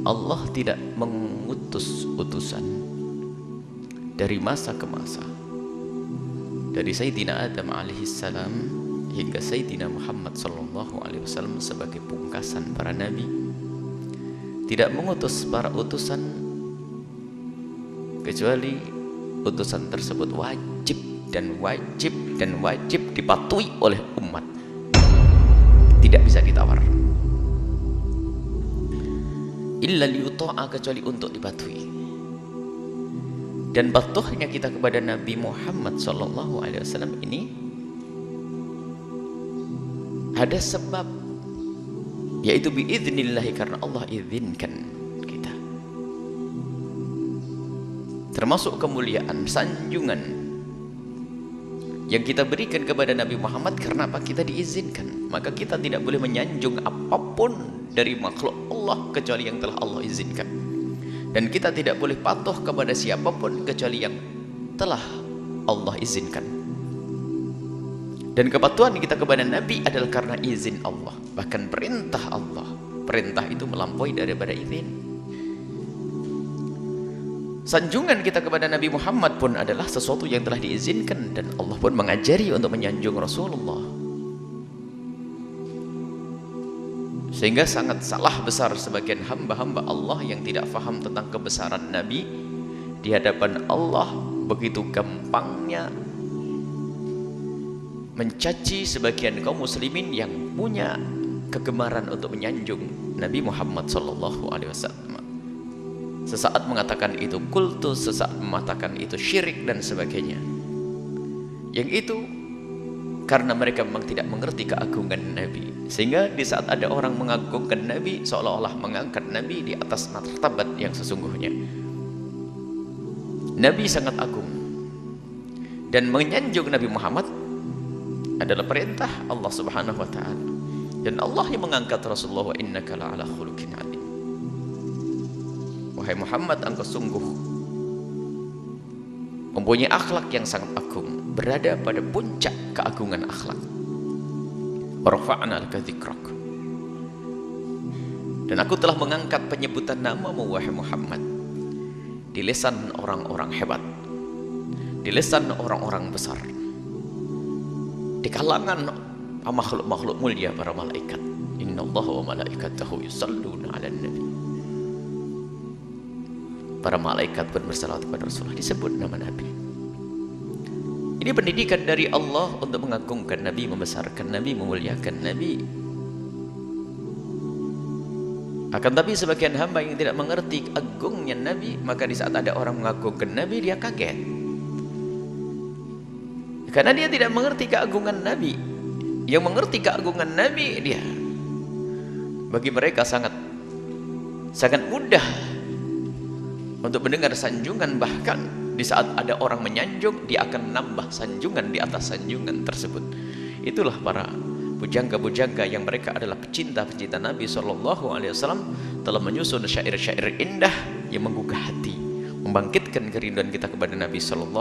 Allah tidak mengutus utusan dari masa ke masa, dari Sayyidina Adam alaihissalam hingga Sayyidina Muhammad sallallahu alaihi wasallam sebagai pungkasan para nabi, tidak mengutus para utusan kecuali utusan tersebut wajib dan wajib dipatuhi oleh umat, tidak bisa ditawar. Illa liyuta'a, kecuali untuk dipatuhi. Dan patuhnya kita kepada Nabi Muhammad sallallahu alaihi wasallam ini ada sebab, yaitu biiznillah, karena Allah izinkan kita. Termasuk kemuliaan, sanjungan yang kita berikan kepada Nabi Muhammad. Karena apa? Kita diizinkan. Maka kita tidak boleh menyanjung apapun dari makhluk Allah kecuali yang telah Allah izinkan. Dan kita tidak boleh patuh kepada siapapun kecuali yang telah Allah izinkan. Dan kepatuhan kita kepada Nabi adalah karena izin Allah, bahkan perintah Allah. Perintah itu melampaui daripada izin. Sanjungan kita kepada Nabi Muhammad pun adalah sesuatu yang telah diizinkan, dan Allah pun mengajari untuk menyanjung Rasulullah. Sehingga sangat salah besar sebagian hamba-hamba Allah yang tidak faham tentang kebesaran Nabi. Di hadapan Allah begitu gampangnya mencaci sebagian kaum muslimin yang punya kegemaran untuk menyanjung Nabi Muhammad sallallahu alaihi wasallam. Sesaat mengatakan itu kultus, sesaat mengatakan itu syirik dan sebagainya. Yang itu karena mereka memang tidak mengerti keagungan Nabi. Sehingga di saat ada orang mengagungkan Nabi, seolah-olah mengangkat Nabi di atas martabat yang sesungguhnya. Nabi sangat agung, dan menyanjung Nabi Muhammad adalah perintah Allah Subhanahu wa taala. Dan Allah yang mengangkat Rasulullah, wa innaka la'ala khuluqin 'adzim. Wahai Muhammad, engkau sungguh mempunyai akhlak yang sangat agung, berada pada puncak keagungan akhlak. Warfa'na laka dzikrak. Dan aku telah mengangkat penyebutan namamu wahai Muhammad di lisan orang-orang hebat, di lisan orang-orang besar, di kalangan makhluk-makhluk mulia, para malaikat. Innallaha wa malaikatahu yusalluna 'alan nabi. Para malaikat pun bersalawat kepada Rasulullah, disebut nama Nabi. Ini pendidikan dari Allah untuk mengagungkan Nabi, membesarkan Nabi, memuliakan Nabi. Akan tapi sebagian hamba yang tidak mengerti agungnya Nabi, maka di saat ada orang mengagungkan Nabi, dia kaget. Karena dia tidak mengerti keagungan Nabi. Yang mengerti keagungan Nabi, dia bagi mereka sangat mudah untuk mendengar sanjungan. Bahkan di saat ada orang menyanjung, dia akan nambah sanjungan di atas sanjungan tersebut. Itulah para bujangga-bujangga yang mereka adalah pecinta-pecinta Nabi SAW, telah menyusun syair-syair indah yang menggugah hati, membangkitkan kerinduan kita kepada Nabi SAW.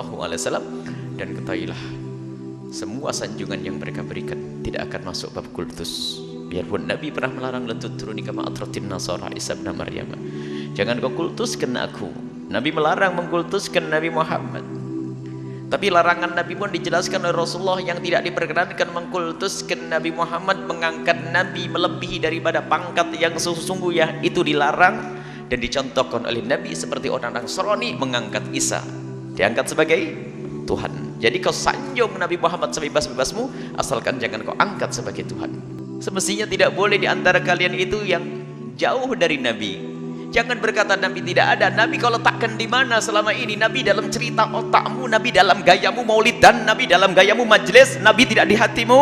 Dan ketahuilah, semua sanjungan yang mereka berikan tidak akan masuk bab kultus. Biarpun Nabi pernah melarang, letut turuni kama atratin nasara Isa bin Maryam, jangan kau kultuskan aku. Nabi melarang mengkultuskan Nabi Muhammad. Tapi larangan Nabi pun dijelaskan oleh Rasulullah yang tidak diperkenankan mengkultuskan Nabi Muhammad, mengangkat Nabi melebihi daripada pangkat yang sesungguhnya, itu dilarang. Dan dicontohkan oleh Nabi seperti orang Nasrani mengangkat Isa, diangkat sebagai Tuhan. Jadi kau sanjung Nabi Muhammad sebebas-bebasmu, asalkan jangan kau angkat sebagai Tuhan. Semestinya tidak boleh di antara kalian itu yang jauh dari Nabi. Jangan berkata Nabi tidak ada. Nabi kau letakkan di mana selama ini? Nabi dalam cerita otakmu, Nabi dalam gayamu maulidan, Nabi dalam gayamu majlis, Nabi tidak di hatimu.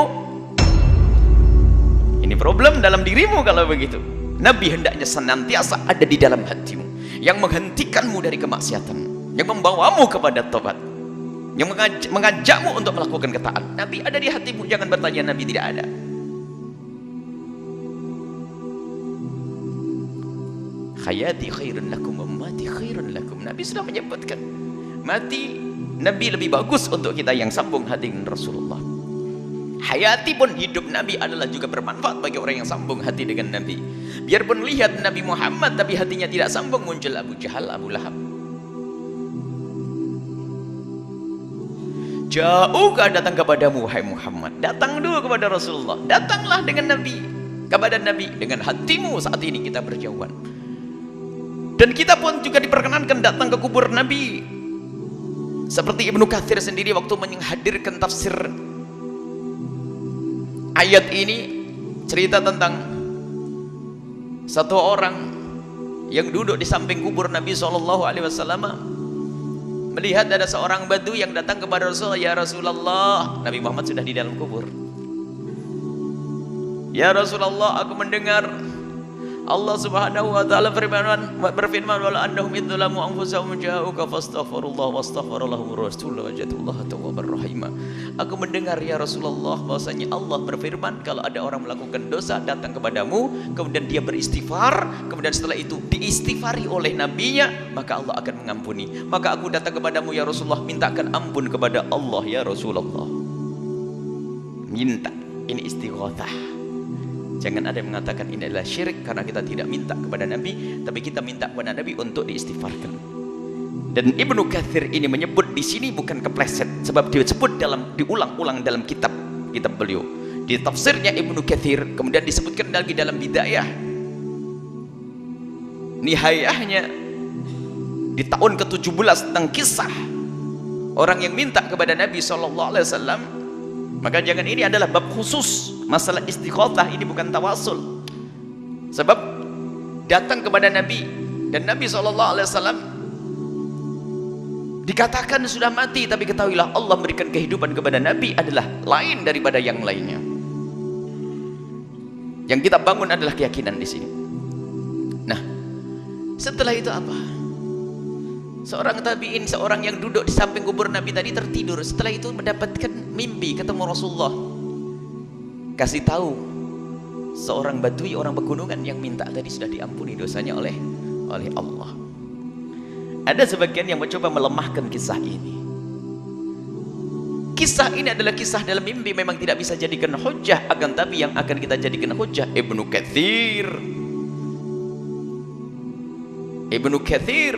Ini problem dalam dirimu kalau begitu. Nabi hendaknya senantiasa ada di dalam hatimu, yang menghentikanmu dari kemaksiatan, yang membawamu kepada tobat, yang mengajakmu untuk melakukan ketaatan. Nabi ada di hatimu. Jangan bertanya Nabi tidak ada. Hayati khairun lakum wa mati khairun lakum. Nabi sudah menyebutkan mati Nabi lebih bagus untuk kita yang sambung hati dengan Rasulullah. Hayati pun, hidup Nabi adalah juga bermanfaat bagi orang yang sambung hati dengan Nabi. Biarpun lihat Nabi Muhammad tapi hatinya tidak sambung, muncul Abu Jahal, Abu Lahab. Jauhkah datang kepadamu wahai Muhammad? Datang dulu kepada Rasulullah. Datanglah dengan Nabi, kepada Nabi dengan hatimu. Saat ini kita berjauhan. Dan kita pun juga diperkenankan datang ke kubur Nabi. Seperti Ibnu Katsir sendiri waktu menghadirkan tafsir ayat ini, cerita tentang satu orang yang duduk di samping kubur Nabi SAW, melihat ada seorang badu yang datang kepada Rasulullah. Ya Rasulullah, Nabi Muhammad sudah di dalam kubur. Ya Rasulullah, aku mendengar Allah Subhanahu wa taala berfirman wala annahum idzalamu anfusahum ja'uka fastaghfirullah wastaghfara lahum rasul wajadullah tawwabar rahim. Aku mendengar ya Rasulullah bahwasanya Allah berfirman, kalau ada orang melakukan dosa datang kepadamu, kemudian dia beristighfar, kemudian setelah itu diistighfari oleh nabinya, maka Allah akan mengampuni. Maka aku datang kepadamu ya Rasulullah, mintakan ampun kepada Allah ya Rasulullah. Minta, ini istighatsah. Jangan ada yang mengatakan ini adalah syirik karena kita tidak minta kepada Nabi, tapi kita minta kepada Nabi untuk diistighfarkan. Dan Ibnu Katsir ini menyebut di sini bukan kepleset, sebab disebut diulang-ulang dalam kitab beliau. Di tafsirnya Ibnu Katsir kemudian disebutkan lagi dalam Bidayah. Nihayahnya di tahun ke-17 tentang kisah orang yang minta kepada Nabi SAW. Maka jangan, ini adalah bab khusus masalah istighatsah, ini bukan tawasul. Sebab datang kepada Nabi dan Nabi SAW dikatakan sudah mati, tapi ketahuilah Allah memberikan kehidupan kepada Nabi adalah lain daripada yang lainnya. Yang kita bangun adalah keyakinan di sini. Nah, setelah itu apa? Seorang tabi'in, seorang yang duduk di samping kubur Nabi tadi tertidur. Setelah itu mendapatkan mimpi, ketemu Rasulullah. Kasih tahu seorang badui, orang pegunungan yang minta tadi sudah diampuni dosanya oleh Allah. Ada sebagian yang mencoba melemahkan kisah ini. Kisah ini adalah kisah dalam mimpi, memang tidak bisa jadikan hujjah, akan tapi yang akan kita jadikan hujjah Ibnu Katsir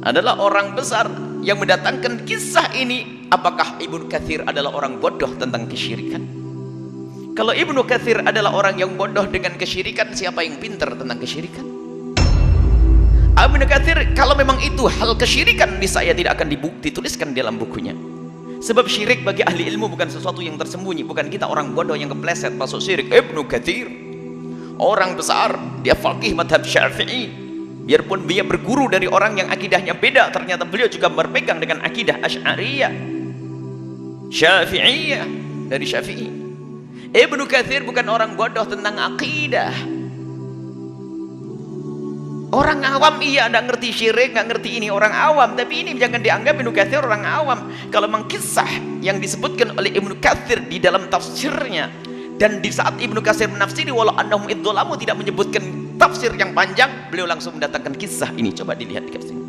adalah orang besar yang mendatangkan kisah ini. Apakah Ibnu Katsir adalah orang bodoh tentang kesyirikan? Kalau Ibnu Katsir adalah orang yang bodoh dengan kesyirikan, siapa yang pintar tentang kesyirikan? Ibnu Katsir, kalau memang itu hal kesyirikan, saya tidak akan dituliskan dalam bukunya. Sebab syirik bagi ahli ilmu bukan sesuatu yang tersembunyi. Bukan kita orang bodoh yang kepleset masuk syirik. Ibnu Katsir orang besar, dia faqih madhab Syafi'i. Biarpun dia berguru dari orang yang akidahnya beda, ternyata beliau juga berpegang dengan akidah Asy'ariyah, Syafi'iyah, dari Syafi'i. Ibnu Katsir bukan orang bodoh tentang akidah. Orang awam iya, tidak ngerti syirik, nggak ngerti ini, orang awam. Tapi ini jangan dianggap Ibnu Katsir orang awam. Kalau memang kisah yang disebutkan oleh Ibnu Katsir di dalam tafsirnya, dan di saat Ibnu Katsir menafsiri walau annahum idzalamu tidak menyebutkan tafsir yang panjang, beliau langsung mendatangkan kisah ini. Coba dilihat di sini.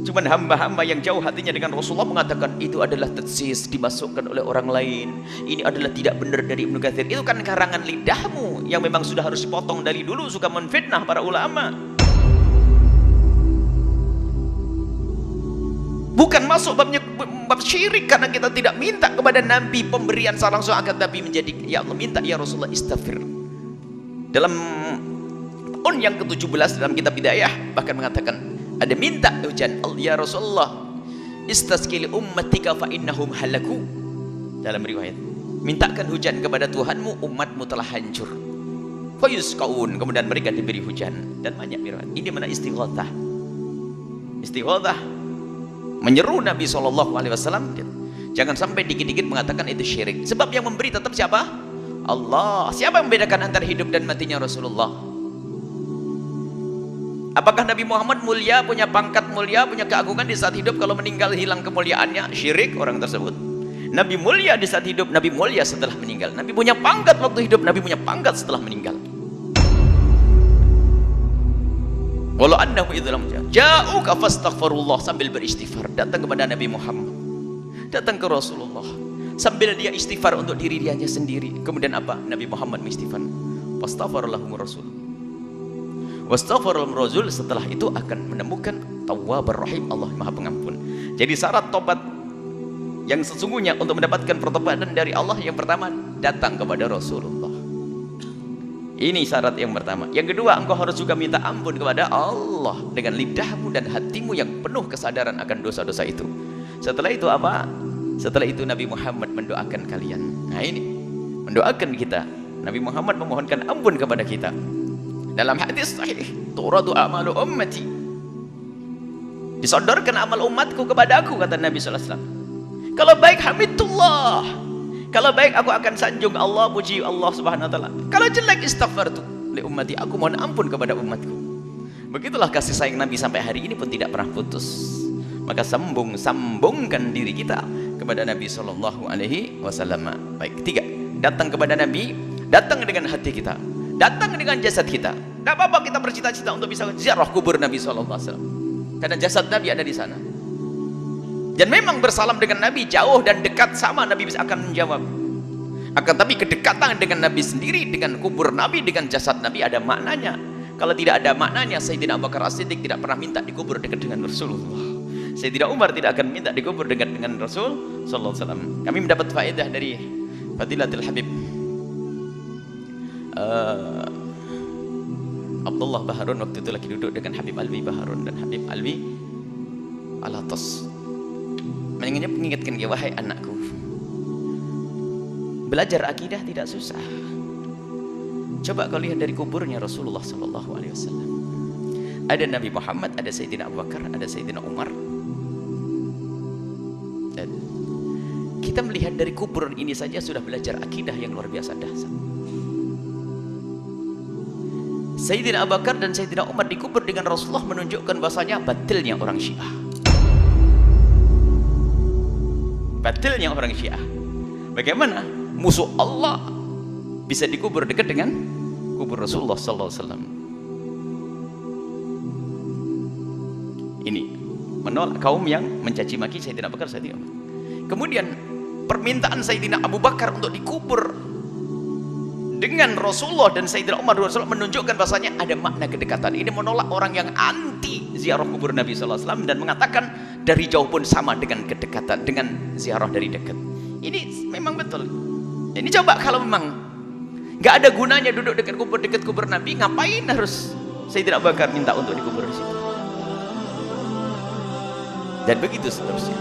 Cuman hamba-hamba yang jauh hatinya dengan Rasulullah mengatakan itu adalah tatsis, dimasukkan oleh orang lain. Ini adalah tidak benar dari Ibnu Katsir. Itu kan karangan lidahmu yang memang sudah harus dipotong dari dulu, suka menfitnah para ulama. Bukan masuk bab syirik karena kita tidak minta kepada Nabi pemberian secara langsung, akan tapi menjadi ya Allah minta ya Rasulullah istighfar. Dalam tahun yang ke-17 dalam kitab Bidayah bahkan mengatakan ada minta hujan, ya Rasulullah istasqi li ummatika fa innahum halaku. Dalam riwayat, mintakan hujan kepada Tuhanmu, umatmu telah hancur. Fa yusqaun, kemudian mereka diberi hujan. Dan banyak riwayat. Ini mana istighatsah. Istighatsah menyeru Nabi SAW. Jangan sampai dikit-dikit mengatakan itu syirik. Sebab yang memberi tetap siapa? Allah. Siapa yang membedakan antara hidup dan matinya Rasulullah? Apakah Nabi Muhammad mulia, punya pangkat mulia, punya keagungan di saat hidup, kalau meninggal hilang kemuliaannya? Syirik orang tersebut. Nabi mulia di saat hidup, Nabi mulia setelah meninggal. Nabi punya pangkat waktu hidup, Nabi punya pangkat setelah meninggal. Walau annahum idzalamu ja'uka fastaghfirullah, sambil beristighfar datang kepada Nabi Muhammad, datang ke Rasulullah sambil dia istighfar untuk diri dianya sendiri. Kemudian apa? Nabi Muhammad mengistighfar, Wastaghfara lahum rasul. Wastaghfara lahum rasul, setelah itu akan menemukan Tawwabar Rahim, Allah Maha Pengampun. Jadi syarat tobat yang sesungguhnya untuk mendapatkan pertobatan dari Allah, yang pertama datang kepada Rasulullah. Ini syarat yang pertama. Yang kedua, engkau harus juga minta ampun kepada Allah dengan lidahmu dan hatimu yang penuh kesadaran akan dosa-dosa itu. Setelah itu apa? Setelah itu Nabi Muhammad mendoakan kalian. Nah ini, mendoakan kita. Nabi Muhammad memohonkan ampun kepada kita. Dalam hadis sahih, turadu amalu ummati, disodorkan amal umatku kepada aku, kata Nabi SAW. Kalau baik hamidullah, kalau baik aku akan sanjung Allah, puji Allah Subhanahu wa taala. Kalau jelek istaghfartu li ummati, aku mohon ampun kepada umatku. Begitulah kasih sayang Nabi sampai hari ini pun tidak pernah putus. Maka sambungkan diri kita kepada Nabi sallallahu alaihi wasallam. Baik, ketiga, datang kepada Nabi, datang dengan hati kita, datang dengan jasad kita. Tidak apa-apa kita bercita-cita untuk bisa ziarah kubur Nabi sallallahu alaihi wasallam, karena jasad Nabi ada di sana. Dan memang bersalam dengan Nabi jauh dan dekat sama, Nabi bisa akan menjawab. Akan tapi kedekatan dengan Nabi sendiri, dengan kubur Nabi, dengan jasad Nabi ada maknanya. Kalau tidak ada maknanya, Sayyidina Abu Bakar As-Siddiq tidak pernah minta dikubur dekat dengan Rasulullah. Sayyidina Umar tidak akan minta dikubur dekat dengan Rasul sallallahu alaihi wasallam. Kami mendapat faedah dari Fadilatul Habib Abdullah Baharun, waktu itu lagi duduk dengan Habib Alwi Baharun, dan Habib Alwi Alatas mengingatkan dia, wahai anakku, belajar akidah tidak susah. Coba kau lihat dari kuburnya Rasulullah sallallahu alaihi wasallam. Ada Nabi Muhammad, ada Sayyidina Abu Bakar, ada Sayyidina Umar. Dan kita melihat dari kubur ini saja sudah belajar akidah yang luar biasa dahsyat. Sayyidina Abu Bakar dan Sayyidina Umar dikubur dengan Rasulullah menunjukkan bahasanya batilnya orang Syiah. Batilnya orang Syiah. Bagaimana musuh Allah bisa dikubur dekat dengan kubur Rasulullah sallallahu alaihi wasallam? Ini menolak kaum yang mencaci maki Sayyidina Abu Bakar, Sayyidina Umar. Kemudian permintaan Sayyidina Abu Bakar untuk dikubur dengan Rasulullah dan Sayyidina Umar menunjukkan bahasanya ada makna kedekatan. Ini menolak orang yang anti ziarah kubur Nabi sallallahu alaihi wasallam dan mengatakan dari jauh pun sama dengan kedekatan, dengan ziarah dari dekat. Ini memang betul. Ini coba kalau memang nggak ada gunanya duduk dekat kubur Nabi, ngapain harus Sayyidina Abu Bakar minta untuk dikubur di situ? Dan begitu seterusnya.